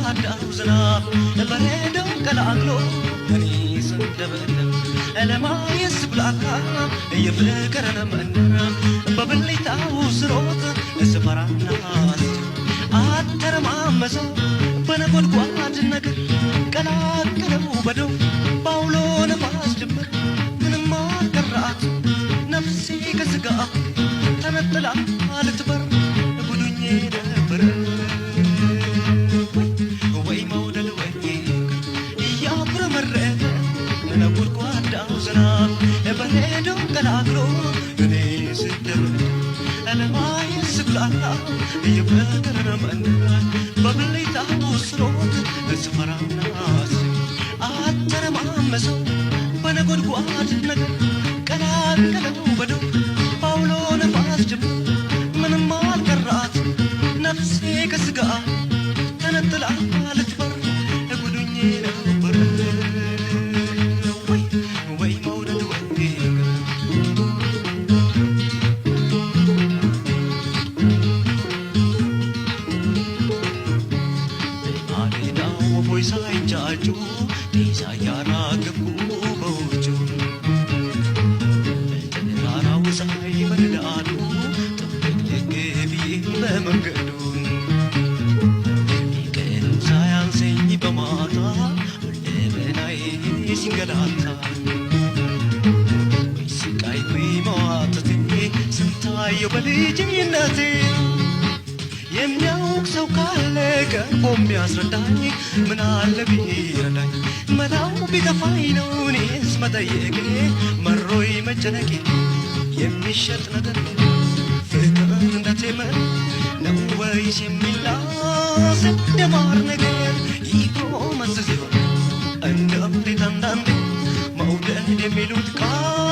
ጎድጓዳው ዝናብ በረዶው ቀላቅሎ እኔ ስንደበደብ ለማየት ስብላካ የፍቅርን መንደር በብልጭታው ስሮጥ ስፈራና አተረማመሰው በነጎድጓድ ነገር ቀላቅለው በደው ባውሎ ነፋስ ድንበር ምንም አልቀራት ነፍሴ ከስጋ ተነጥላ ልትበር ጉዱኜ ነበር ወይ መውደድ ወይ እያጉረመረ ነጎድጓዳው ዝናብ በረዶው ቀላቅሎ እኔ ስደብር ለማየት ስብላላ የፍቅርን መንደር በብልጭታው ስሮጥ ስፈራና አተረማመሰው በነጎድጓድ ነገር ቀላቅለው በደው ባውሎ ነፋስ ጅምር ምንም አልቀራት ነፍሴ ከስጋ ተነጥላ ልትበር ጉዱኜ ነበር ወይ መውደድ ወይ ማለዳው ወፎች ሳይንጫጩ ጤዛ ያራገፉ በውጩ ተራራው ፀሐይ በንዳዱ ጥብቅ ብዬ በመንገዱ ቀኑ ሳያንሰኝ በማታ ሁለመናዬ ሲንገላታ ወይ ስቃይ ወይ መዋተቴ ስንታየው በልጅነቴ የሚያውቅ ሰው ካለ ቀርቦ የሚያስረዳኝ ምን አለ ቢረዳኝ መላው ቢጠፋኝ ነው እኔስ መጠየቄ መሮይ መጨነቄ የሚሸጥ ነገር ፍቅር እንደ ቴምር ነው ወይስ የሚላስ እንደ ማር ነገር ይጎመዝዝ እንደ እብሪት አንዳንዴ መውደድ የሚሉት ቃል